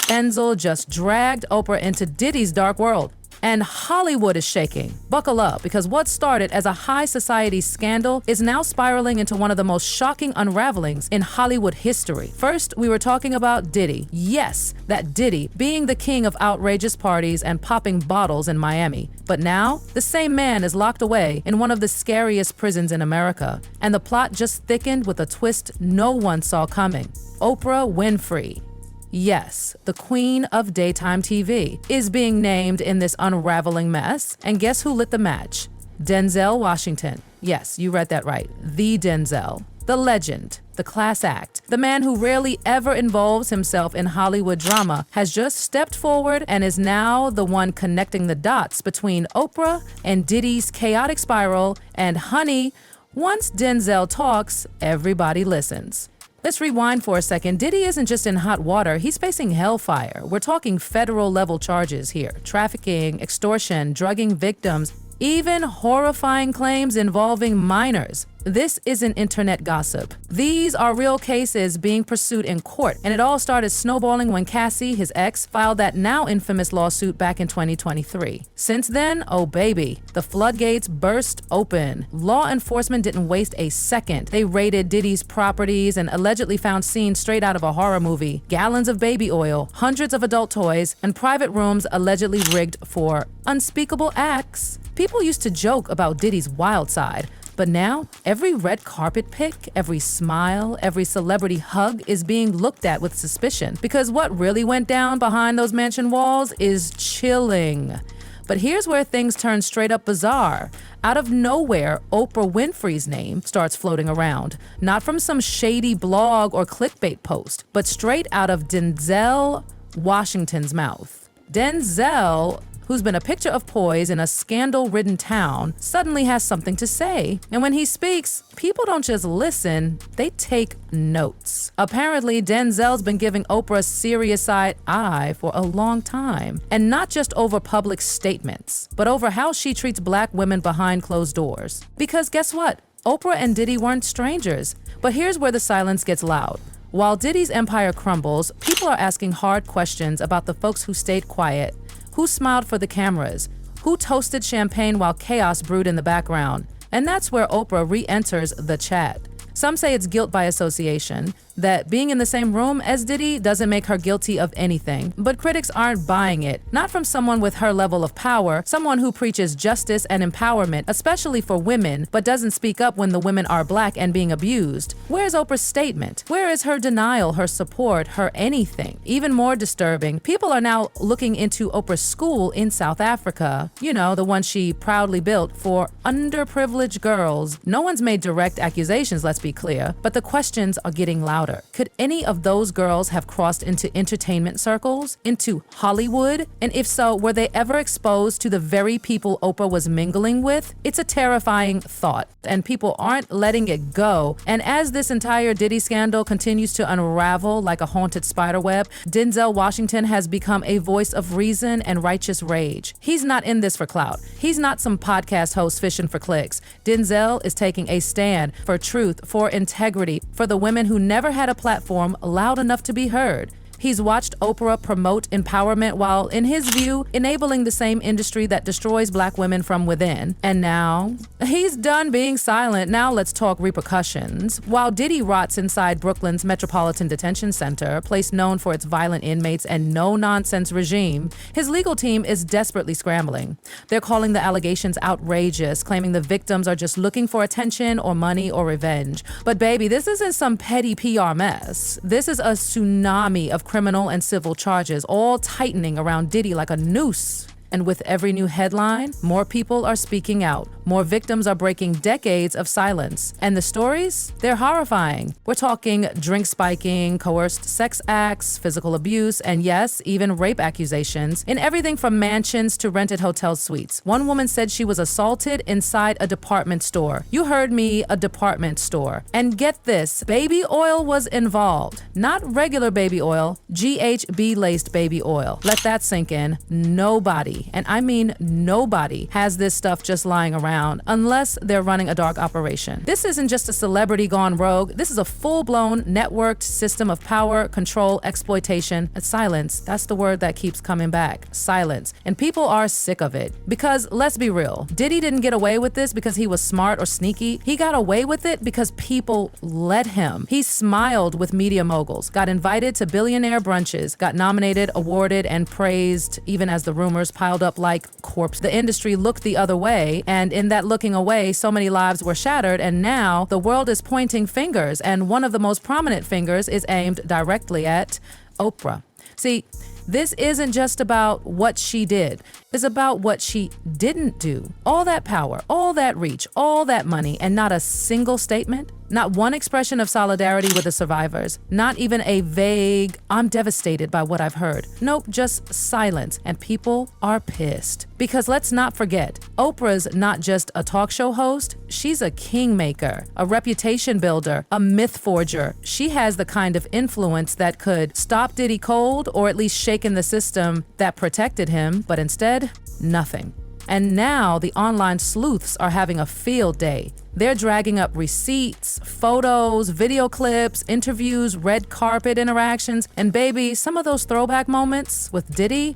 Denzel just dragged Oprah into Diddy's dark world. And Hollywood is shaking. Buckle up, because what started as a high society scandal is now spiraling into one of the most shocking unravelings in Hollywood history. First, we were talking about Diddy. Yes, that Diddy, being the king of outrageous parties and popping bottles in Miami. But now, the same man is locked away in one of the scariest prisons in America. And the plot just thickened with a twist no one saw coming. Oprah Winfrey. Yes, the queen of daytime TV is being named in this unraveling mess. And guess who lit the match? Denzel Washington. Yes, you read that right. The Denzel. The legend. The class act. The man who rarely ever involves himself in Hollywood drama has just stepped forward and is now the one connecting the dots between Oprah and Diddy's chaotic spiral. And honey, once Denzel talks, everybody listens. Let's rewind for a second. Diddy isn't just in hot water, he's facing hellfire. We're talking federal level charges here. Trafficking, extortion, drugging victims, even horrifying claims involving minors. This isn't internet gossip. These are real cases being pursued in court, and it all started snowballing when Cassie, his ex, filed that now infamous lawsuit back in 2023. Since then, oh baby, the floodgates burst open. Law enforcement didn't waste a second. They raided Diddy's properties and allegedly found scenes straight out of a horror movie, gallons of baby oil, hundreds of adult toys, and private rooms allegedly rigged for unspeakable acts. People used to joke about Diddy's wild side, but now every red carpet pic, every smile, every celebrity hug is being looked at with suspicion, because what really went down behind those mansion walls is chilling. But here's where things turn straight up bizarre. Out of nowhere, Oprah Winfrey's name starts floating around, not from some shady blog or clickbait post, but straight out of Denzel Washington's mouth. Denzel, who's been a picture of poise in a scandal-ridden town, suddenly has something to say. And when he speaks, people don't just listen, they take notes. Apparently, Denzel's been giving Oprah a serious side eye for a long time. And not just over public statements, but over how she treats black women behind closed doors. Because guess what? Oprah and Diddy weren't strangers. But here's where the silence gets loud. While Diddy's empire crumbles, people are asking hard questions about the folks who stayed quiet. Who smiled for the cameras? Who toasted champagne while chaos brewed in the background? And that's where Oprah re-enters the chat. Some say it's guilt by association, that being in the same room as Diddy doesn't make her guilty of anything. But critics aren't buying it, not from someone with her level of power, someone who preaches justice and empowerment, especially for women, but doesn't speak up when the women are black and being abused. Where's Oprah's statement? Where is her denial, her support, her anything? Even more disturbing, people are now looking into Oprah's school in South Africa. You know, the one she proudly built for underprivileged girls. No one's made direct accusations, let's be clear, but the questions are getting louder. Could any of those girls have crossed into entertainment circles, into Hollywood? And if so, were they ever exposed to the very people Oprah was mingling with? It's a terrifying thought, and people aren't letting it go. And as this entire Diddy scandal continues to unravel like a haunted spiderweb, Denzel Washington has become a voice of reason and righteous rage. He's not in this for clout. He's not some podcast host fishing for clicks. Denzel is taking a stand for truth, for integrity, for the women who never had a platform loud enough to be heard. He's watched Oprah promote empowerment while, in his view, enabling the same industry that destroys black women from within. And now, he's done being silent. Now let's talk repercussions. While Diddy rots inside Brooklyn's Metropolitan Detention Center, a place known for its violent inmates and no-nonsense regime, his legal team is desperately scrambling. They're calling the allegations outrageous, claiming the victims are just looking for attention or money or revenge. But baby, this isn't some petty PR mess. This is a tsunami of criminal and civil charges, all tightening around Diddy like a noose. And with every new headline, more people are speaking out. More victims are breaking decades of silence. And the stories? They're horrifying. We're talking drink spiking, coerced sex acts, physical abuse, and yes, even rape accusations in everything from mansions to rented hotel suites. One woman said she was assaulted inside a department store. You heard me, a department store. And get this, baby oil was involved. Not regular baby oil, GHB-laced baby oil. Let that sink in. Nobody nobody, and I mean nobody, has this stuff just lying around unless they're running a dark operation. This isn't just a celebrity gone rogue. This is a full-blown networked system of power, control, exploitation, and silence. That's the word that keeps coming back. Silence. And people are sick of it. Because let's be real, Diddy didn't get away with this because he was smart or sneaky. He got away with it because people let him. He smiled with media moguls, got invited to billionaire brunches, got nominated, awarded, and praised, even as the rumors piled up like corpse. The industry looked the other way, and in that looking away, so many lives were shattered, and now the world is pointing fingers, and one of the most prominent fingers is aimed directly at Oprah. See, this isn't just about what she did. It's about what she didn't do. All that power, all that reach, all that money, and not a single statement, not one expression of solidarity with the survivors, not even a vague, "I'm devastated by what I've heard." Nope, just silence, and people are pissed. Because let's not forget, Oprah's not just a talk show host, she's a kingmaker, a reputation builder, a myth forger. She has the kind of influence that could stop Diddy cold or at least shake in the system that protected him, but instead, nothing. And now the online sleuths are having a field day. They're dragging up receipts, photos, video clips, interviews, red carpet interactions, and baby, some of those throwback moments with Diddy,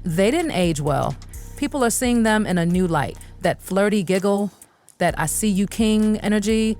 they didn't age well. People are seeing them in a new light. That flirty giggle, that "I see you king" energy.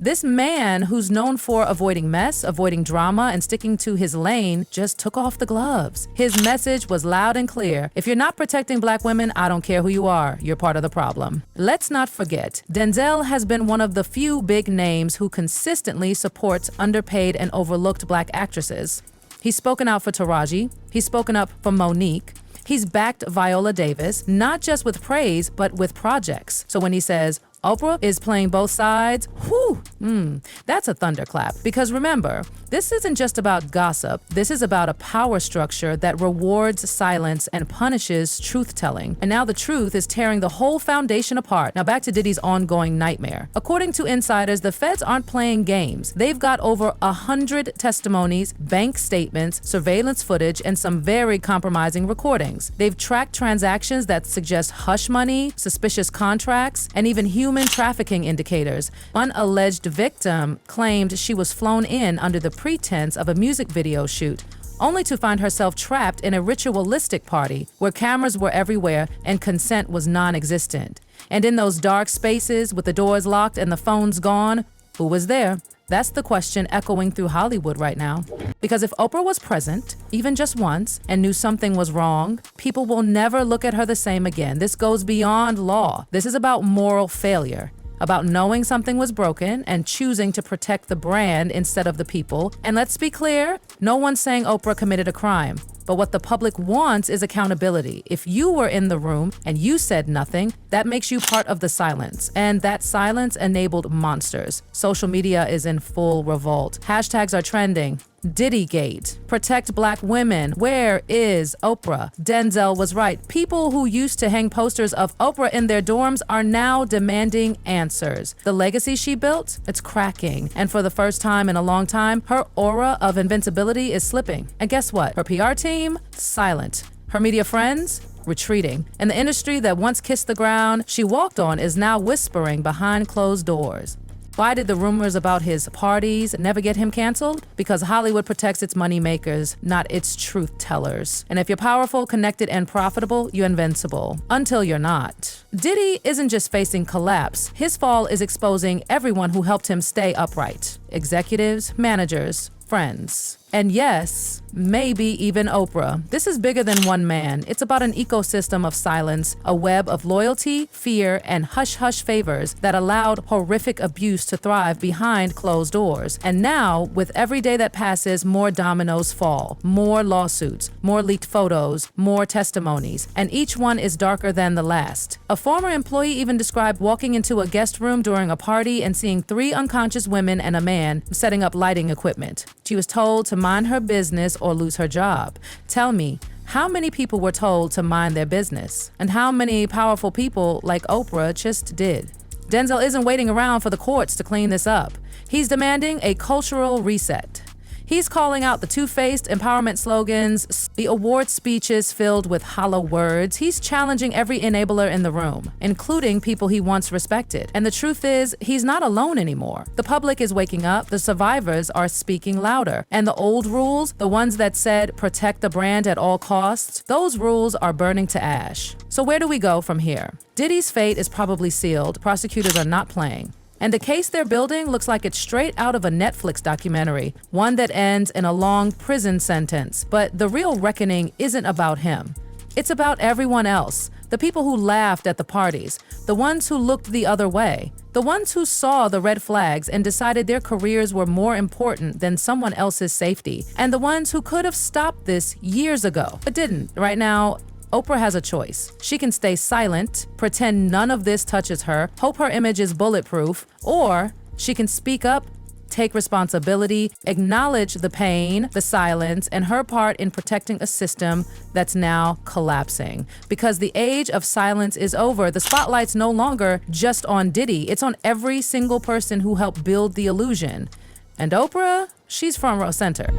This man, who's known for avoiding mess, avoiding drama, and sticking to his lane, just took off the gloves. His message was loud and clear. If you're not protecting Black women, I don't care who you are. You're part of the problem. Let's not forget, Denzel has been one of the few big names who consistently supports underpaid and overlooked Black actresses. He's spoken out for Taraji. He's spoken up for Monique. He's backed Viola Davis, not just with praise, but with projects. So when he says, Oprah is playing both sides, that's a thunderclap. Because remember, this isn't just about gossip. This is about a power structure that rewards silence and punishes truth-telling. And now the truth is tearing the whole foundation apart. Now back to Diddy's ongoing nightmare. According to insiders, the feds aren't playing games. They've got over 100 testimonies, bank statements, surveillance footage, and some very compromising recordings. They've tracked transactions that suggest hush money, suspicious contracts, and even human trafficking indicators. One alleged victim claimed she was flown in under the pretense of a music video shoot, only to find herself trapped in a ritualistic party where cameras were everywhere and consent was non-existent. And in those dark spaces with the doors locked and the phones gone, who was there? That's the question echoing through Hollywood right now. Because if Oprah was present, even just once, and knew something was wrong, people will never look at her the same again. This goes beyond law. This is about moral failure, about knowing something was broken and choosing to protect the brand instead of the people. And let's be clear, no one's saying Oprah committed a crime. But what the public wants is accountability. If you were in the room and you said nothing, that makes you part of the silence. And that silence enabled monsters. Social media is in full revolt. Hashtags are trending. Diddygate. Protect Black women. Where is Oprah? Denzel was right. People who used to hang posters of Oprah in their dorms are now demanding answers. The legacy she built, it's cracking. And for the first time in a long time, her aura of invincibility is slipping. And guess what? Her PR team, silent. Her media friends, retreating. And the industry that once kissed the ground she walked on is now whispering behind closed doors. Why did the rumors about his parties never get him canceled? Because Hollywood protects its moneymakers, not its truth tellers. And if you're powerful, connected, and profitable, you're invincible. Until you're not. Diddy isn't just facing collapse. His fall is exposing everyone who helped him stay upright. Executives, managers, friends. And yes, maybe even Oprah. This is bigger than one man. It's about an ecosystem of silence, a web of loyalty, fear, and hush-hush favors that allowed horrific abuse to thrive behind closed doors. And now, with every day that passes, more dominoes fall, more lawsuits, more leaked photos, more testimonies, and each one is darker than the last. A former employee even described walking into a guest room during a party and seeing 3 unconscious women and a man setting up lighting equipment. She was told to mind her business or lose her job. Tell me, how many people were told to mind their business? And how many powerful people like Oprah just did? Denzel isn't waiting around for the courts to clean this up. He's demanding a cultural reset. He's calling out the two-faced empowerment slogans, the award speeches filled with hollow words. He's challenging every enabler in the room, including people he once respected. And the truth is, he's not alone anymore. The public is waking up, the survivors are speaking louder, and the old rules, the ones that said protect the brand at all costs, those rules are burning to ash. So where do we go from here? Diddy's fate is probably sealed. Prosecutors are not playing. And the case they're building looks like it's straight out of a Netflix documentary, one that ends in a long prison sentence. But the real reckoning isn't about him. It's about everyone else. The people who laughed at the parties, the ones who looked the other way, the ones who saw the red flags and decided their careers were more important than someone else's safety, and the ones who could have stopped this years ago, but didn't. Right now, Oprah has a choice. She can stay silent, pretend none of this touches her, hope her image is bulletproof, or she can speak up, take responsibility, acknowledge the pain, the silence, and her part in protecting a system that's now collapsing. Because the age of silence is over. The spotlight's no longer just on Diddy. It's on every single person who helped build the illusion. And Oprah, she's front row center.